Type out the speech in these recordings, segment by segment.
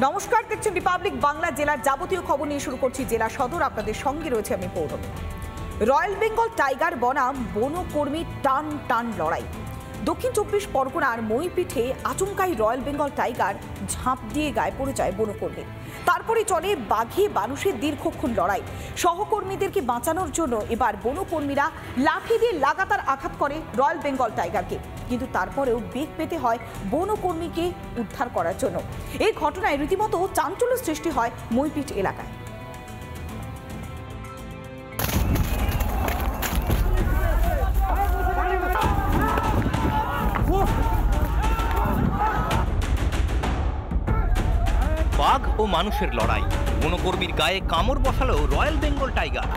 নমস্কার, দেখছেন রিপাবলিক বাংলা। জেলার যাবতীয় খবর নিয়ে শুরু করছি জেলা সদর। আপনাদের সঙ্গে রয়েছে আমি পৌরমী। রয়্যাল বেঙ্গল টাইগার বনাম বনকর্মী টান টান লড়াই। দক্ষিণ চব্বিশ পরগনার মইপিঠে আচমকাই রয়্যাল বেঙ্গল টাইগার ঝাঁপ দিয়ে গায়ে পড়ে যায় বনকর্মী। তারপরে চলে বাঘে মানুষের দীর্ঘক্ষণ লড়াই। সহকর্মীদেরকে বাঁচানোর জন্য এবার বনকর্মীরা লাঠি দিয়ে লাগাতার আঘাত করে রয়্যাল বেঙ্গল টাইগারকে, কিন্তু তারপরেও বেগ পেতে হয় বনকর্মীকে উদ্ধার করার জন্য। এই ঘটনায় রীতিমতো চাঞ্চল্য সৃষ্টি হয় মইপিঠ এলাকায়। বাঘ ও মানুষের লড়াই। বনকর্মীর গায়ে কামড় বসালো রয়্যাল বেঙ্গল টাইগার।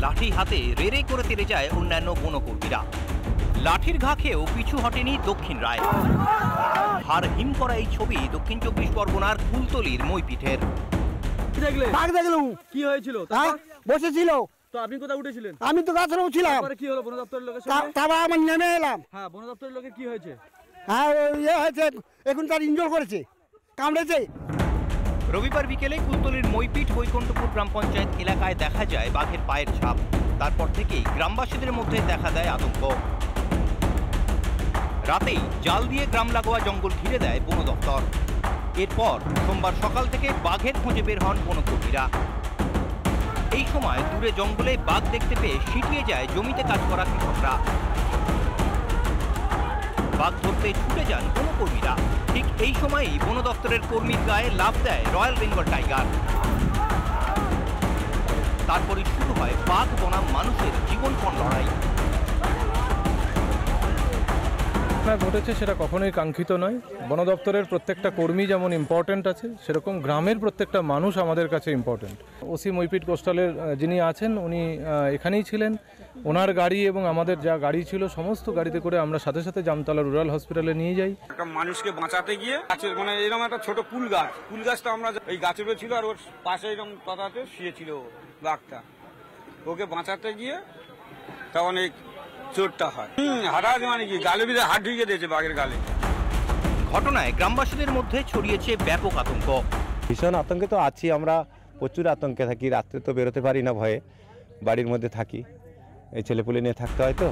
লাঠি হাতে রেড়ে করে তেড়ে যায় অন্যান্য বনকর্মীরা। লাঠির ঘা খেয়েও পিছু হটেনি দক্ষিণ রায়। হার হিম করা এই ছবি দক্ষিণ চব্বিশ পরগনার কুলতলির মইপিঠের। বাঘ দেখলাম। কি হয়েছিল? বসেছিল তো। আপনি কোথায় উঠেছিলেন? আমি তো গাছের উঠছিলাম। কি হলো বন দপ্তরের লোকের সাথে? তারপর আমি নেমে এলাম। হ্যাঁ, বন দপ্তরের লোকের কি হয়েছে? হ্যাঁ, ইয়ে হয়েছে, এখন তার ইনজোর করেছে, কামড়েছে। রবিবার বিকেলে কুলতলির মইপিঠ বৈকুণ্ঠপুর গ্রাম পঞ্চায়েত এলাকায় দেখা যায় বাঘের পায়ের ছাপ। তারপর থেকেই গ্রামবাসীদের মধ্যে দেখা দেয় আতঙ্ক। রাতেই জাল দিয়ে গ্রাম লাগোয়া জঙ্গল ঘিরে দেয় বন দপ্তর। এরপর সোমবার সকাল থেকে বাঘের খোঁজে বের হন বনকর্মীরা। এই সময় দূরে জঙ্গলে বাঘ দেখতে পেয়ে সিটিয়ে যায় জমিতে কাজ করা কৃষকরা। বাঘ ধরতে ছুটে যান বনকর্মীরা। ঠিক এই সময়ই বন দপ্তরের কর্মীর গায়ে লাফ দেয় রয়্যাল বেঙ্গল টাইগার। তারপরই শুরু হয় বাঘ বনাম মানুষের জীবনপণ লড়াই। ঘটেছে সেটা কখনোই কাঙ্ক্ষিত নয়। বন দপ্তরের প্রত্যেকটা কর্মী যেমন ইম্পর্ট্যান্ট আছে, সেরকম গ্রামের প্রত্যেকটা মানুষ আমাদের কাছে ইম্পর্ট্যান্ট। ওসি মইপিঠ কোস্টালের যিনি আছেন উনি এখানেই ছিলেন। ওনার গাড়ি এবং আমাদের যা গাড়ি ছিল সমস্ত গাড়িতে করে আমরা সাথে সাথে জামতলা রুরাল হসপিটালে নিয়ে যাই। একটা মানুষকে বাঁচাতে গিয়ে মানে এরকম একটা ছোট কুল গাছটা আমরা এই গাছের ছিল, আর ওর পাশে এরকম পাতাতে শুয়েছিল বাঘটা। ওকে বাঁচাতে গিয়ে তখন এই চোটটা হয়। হাঁটাহাট মানে কি, গালে বিধে হাত ঢুকিয়ে দিয়েছে বাঘের গালে। ঘটনায় গ্রামবাসীদের মধ্যে ছড়িয়েছে ব্যাপক আতঙ্ক। ভীষণ আতঙ্কে তো আছি আমরা, প্রচুর আতঙ্কে থাকি। রাত্রে তো বেরোতে পারি না, ভয়ে বাড়ির মধ্যে থাকি। এই ছেলেপুলে নিয়ে থাকতে হয় তো।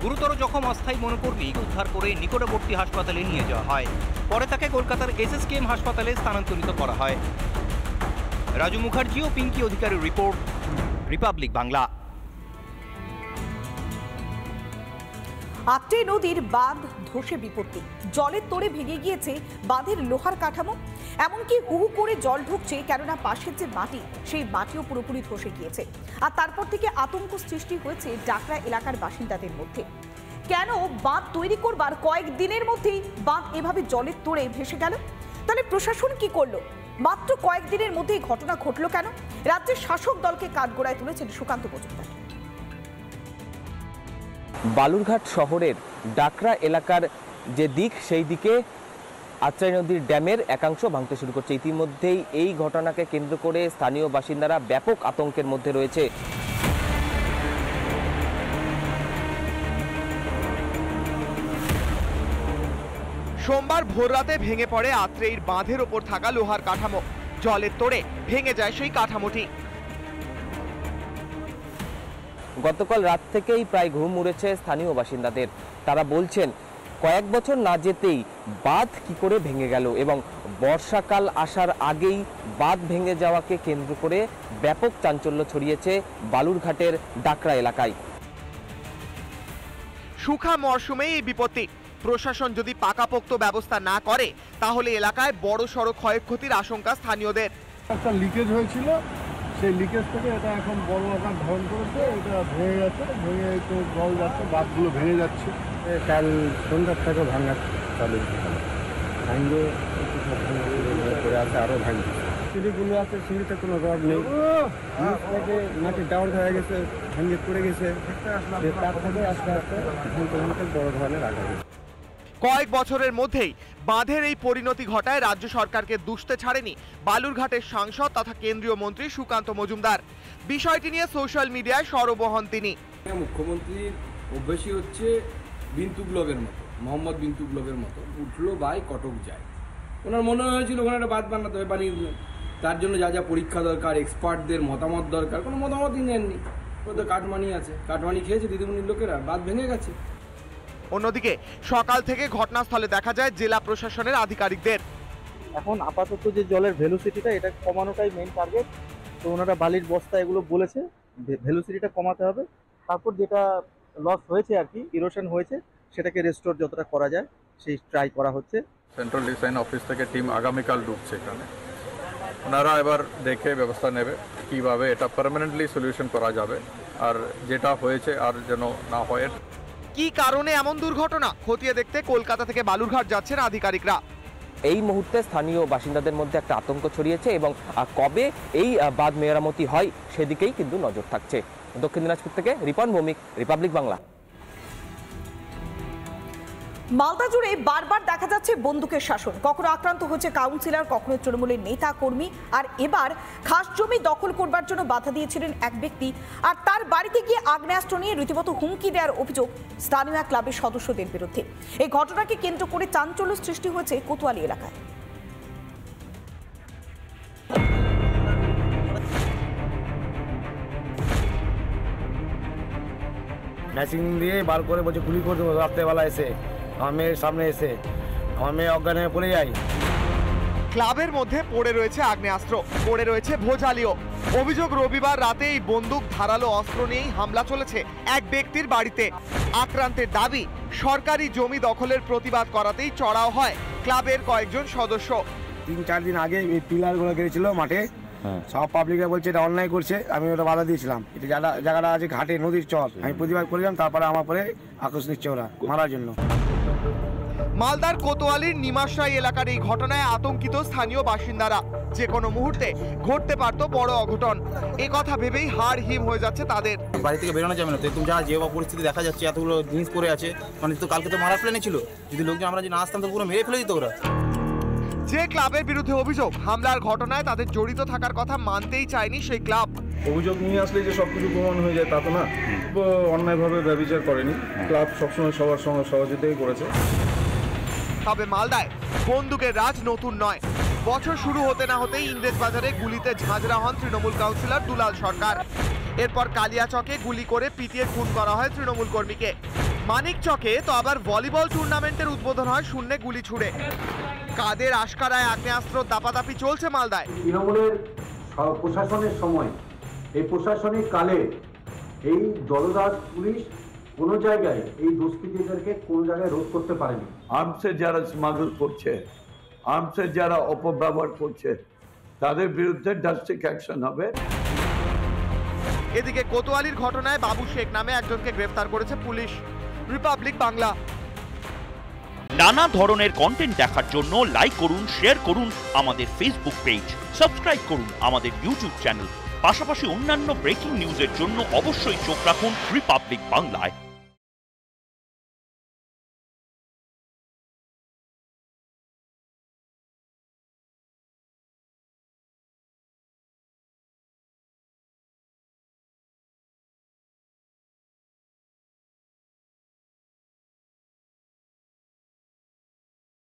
গুরুতর জখম অস্থায়ী বনকর্মী উদ্ধার করে নিকটবর্তী হাসপাতালে নিয়ে যাওয়া হয়। পরে তাকে কলকাতার SSKM হাসপাতালে স্থানান্তরিত করা হয়। রাজু মুখার্জি ও পিঙ্কি অধিকারীর রিপোর্ট, রিপাবলিক বাংলা। আত্রে নদীর বাঁধ ধসে বিপত্তি। জলের তোড়ে ভেঙে গিয়েছে বাঁধের লোহার কাঠামো। এমনকি হুহু করে জল ঢুকছে, কেননা পাশের যে মাটি সেই মাটিও পুরোপুরি ধসে গিয়েছে। আর তারপর থেকে আতঙ্ক সৃষ্টি হয়েছে ডাকরা এলাকার বাসিন্দাদের মধ্যে। কেন বাঁধ তৈরি করবার কয়েকদিনের মধ্যেই বাঁধ এভাবে জলের তোড়ে ভেসে গেল? তাহলে প্রশাসন কি করলো? মাত্র কয়েকদিনের মধ্যেই ঘটনা ঘটলো কেন? রাজ্যের শাসক দলকে কাঠগড়ায় তুলেছেন সুকান্ত মজুমদার। বালুরঘাট শহরের ডাকরা এলাকার যে দিক, সেই দিকে আত্রাই নদীর ড্যামের একাংশ ভাঙতে শুরু করছে। ইতিমধ্যেই এই ঘটনাকে কেন্দ্র করে স্থানীয় বাসিন্দারা ব্যাপক আতঙ্কের মধ্যে রয়েছে। সোমবার ভোররাতে ভেঙে পড়ে আত্রেইর বাঁধের ওপর থাকা লোহার কাঠামো। জলের তোড়ে ভেঙে যায় সেই কাঠামোটি। গতকাল রাত থেকেই প্রায় ঘুম উড়েছে স্থানীয় বাসিন্দাদের। তারা বলছেন কয়েক বছর না যেতেই বাঁধ কি করে ভেঙে গেল, এবং বর্ষাকাল আসার আগেই বাঁধ ভেঙে যাওয়াকে কেন্দ্র করে ব্যাপক চাঞ্চল্য ছড়িয়েছে বালুরঘাটের ডাকরা এলাকায়। শুখা মরশুমে এই বিপত্তি। প্রশাসন যদি পাকাপোক্ত ব্যবস্থা না করে তাহলে এলাকায় বড়সড় ক্ষয়ক্ষতির আশঙ্কা স্থানীয়দের। একটা লিকেজ হয়েছিল, সেই লিকেজ থেকে এটা এখন বড় আকার ধারণ করেছে। এটা ভেঙে যাচ্ছে, ভেঙে তো জল যাচ্ছে, বাঁধগুলো ভেঙে যাচ্ছে। কাল সন্ধ্যার থেকে ভাঙা চালু ভাঙবে করে আছে, আরও ভাঙবে। সিঁড়িগুলো আছে, সিঁড়িতে কোনো রড নেই, থেকে মাটি ডাউন হয়ে গেছে, ভেঙে পড়ে গেছে। তার থেকে আস্তে আস্তে বড় ধরনের আঘাত হয়েছে। কয়েক বছরের মধ্যেই বাঁধের এই পরিণতি ঘটায় রাজ্য সরকারকে দুষতে ছাড়েনি বালুরঘাটের সাংসদ তথা কেন্দ্রীয় মন্ত্রী সুকান্ত মজুমদার। বিষয়টি নিয়ে সোশ্যাল মিডিয়ায় সরব হন তিনি। মুখ্যমন্ত্রীর অভ্যাসই হচ্ছে বিন তুগলকের মতো, মোহাম্মদ বিন তুগলকের মতো, উঠলো বাই কটক যায়। ওনার মনে হয়েছিল ওখানে একটা বাঁধ বানাতে হবে, বানিয়ে দিলেন। তার জন্য যা যা পরীক্ষা দরকার, এক্সপার্টদের মতামত দরকার, কোনো মতামতই নেননি। ও তো কাটমানি আছে, কাটমানি খেয়েছে দিদিমণির লোকেরা, বাঁধ ভেঙে গেছে। অন্যদিকে সকাল থেকে ঘটনাস্থলে দেখা যায় জেলা প্রশাসনের আধিকারিকদের। এখন আপাতত যে জলের ভেলোসিটিটা এটা কমানোটাই মেইন টার্গেট। তো ওনারা বালির বস্তা এগুলো বলেছে ভেলোসিটিটা কমাতে হবে, তারপর যেটা লস হয়েছে আর কি, ইরোশন হয়েছে, সেটাকে রেস্টোর যতটা করা যায় সেই ট্রাই করা হচ্ছে। সেন্ট্রাল ডিজাইন অফিস থেকে টিম আগামীকাল ঢুকছে এখানে। ওনারা এবার দেখে ব্যবস্থা নেবে কিভাবে এটা পার্মানেন্টলি সলিউশন করা যাবে, আর যেটা হয়েছে আর যেন না হয়। কি কারণে এমন দুর্ঘটনা খতিয়ে দেখতে কলকাতা থেকে বালুরঘাট যাচ্ছেন আধিকারিকরা। এই মুহূর্তে স্থানীয় বাসিন্দাদের মধ্যে একটা আতঙ্ক ছড়িয়েছে এবং কবে এই বাঁধ মেরামতি হয় সেদিকেই কিন্তু নজর থাকছে। দক্ষিণ দিনাজপুর থেকে রিপন ভৌমিক, রিপাবলিক বাংলা। মালদা জুড়ে বারবার দেখা যাচ্ছে বন্দুকের শাসন। কখনো আক্রান্ত হচ্ছে কাউন্সিলর, কখনো তৃণমূলের নেতা কর্মী। আর এবার খাস জমি দখল করবার জন্য বাধা দিয়েছিলেন এক ব্যক্তি, আর তার বাড়িতে গিয়ে আগ্নেয়াস্ত্র নিয়ে রীতিমতো হুমকি দেওয়ার অভিযোগ স্থানীয় এক ক্লাবের সদস্যদের বিরুদ্ধে। এই ঘটনাকে কেন্দ্র করে চাঞ্চল্য সৃষ্টি হয়েছে কোতোয়ালি এলাকায়। ম্যাচিং দিয়ে বার করে বলছে গুলি করে দেবো রাত্রেবেলা এসে। আমার মেয়ের সামনে এসে আমার মেয়ে অজ্ঞান হয়ে পড়ে যায়। ক্লাবের মধ্যে পড়ে রয়েছে আগ্নেয়াস্ত্র, পড়ে রয়েছে ভোজালিও। অভিযোগ রবিবার রাতে এই বন্দুক ধারালো অস্ত্র নিয়েই হামলা চলেছে এক ব্যক্তির বাড়িতে। আক্রান্তের দাবি সরকারি জমি দখলের প্রতিবাদ করাতেই চড়াও হয় ক্লাবের কয়েকজন সদস্য। 3-4 দিন আগে এই পিলারগুলো গেছিল মাঠে, সব পাবলিকরা বলছে এটা অন্যায় করছে, আমি ওটা বাধা দিয়েছিলাম। এটা জায়গাটা আছে ঘাটে, নদীর চর, আমি প্রতিবাদ করেছিলাম। তারপরে আমার পরে আকর্ষ নিচ্ছে ওরা মারার জন্য। মালদার কোতোয়ালির নিমাশরাই এলাকার এই ঘটনায় আতঙ্কিত স্থানীয় বাসিন্দারা। যে কোনো মুহূর্তে ঘটতে পারত বড় অঘটন, এ কথা ভেবেই হাড় হিম হয়ে যাচ্ছে তাদের। বাড়ি থেকে বেরোনো যাবে না, তো তুমি যা যে পরিস্থিতি দেখা যাচ্ছে, এতগুলো জিনিস পড়ে আছে, মানে তো কালকে তো মারার প্ল্যানে ছিল। যদি লোকজন আমরা যে না আসতাম তো পুরো মেরে ফেলে দিত ওরা। যে ক্লাবের বিরুদ্ধে অভিযোগ হামলার ঘটনায় তাদের জড়িত থাকার কথা মানতেই চায়নি সেই ক্লাব। অভিযোগ নিয়ে আসলে যে সবকিছু প্রমাণ হয়ে যায় তা তো না। অন্যায়ভাবে ব্যবচার করেনি ক্লাব, সবসময় সবার সঙ্গে সহযোগিতাই করেছে। তবে মালদায় বন্দুকের রাজ নতুন নয়। বছর শুরু হতে না হতেই ইংরেজবাজারে গুলিতে ঝাঁঝরা হন তৃণমূল কাউন্সিলর দুলাল সরকার। এরপর কালিয়াচকে গুলি করে পিটিয়ে খুন করা হয় তৃণমূল কর্মীকে। মানিকচকে তো আবার ভলিবল টুর্নামেন্টের উদ্বোধন হয় শূন্যে গুলি ছুড়ে। কাদের আশকারায় আগ্নেয়াস্ত্র দাপাদাপি চলছে মালদায়। তৃণমূলের প্রশাসনের সময়, এই প্রশাসনিক কালে এই দলদাস পুলিশ কোনো জায়গায় এই দুষ্কৃতীদেরকে কোনো জায়গায় রোধ করতে পারেনি। আর্মসের যারা স্মাগল করছে, আর্মসের যারা অপব্যবহার করছে, তাদের বিরুদ্ধে ড্রাস্টিক অ্যাকশন হবে। এদিকে কোতোয়ালির ঘটনায় বাবু শেখ নামে একজনকে গ্রেফতার করেছে পুলিশ। রিপাবলিক বাংলা। নানা ধরনের কন্টেন্ট দেখার জন্য লাইক করুন, শেয়ার করুন আমাদের ফেসবুক পেজ, সাবস্ক্রাইব করুন আমাদের ইউটিউব চ্যানেল। পাশাপাশি অন্যান্য ব্রেকিং নিউজের জন্য অবশ্যই চোখ রাখুন রিপাবলিক বাংলায়।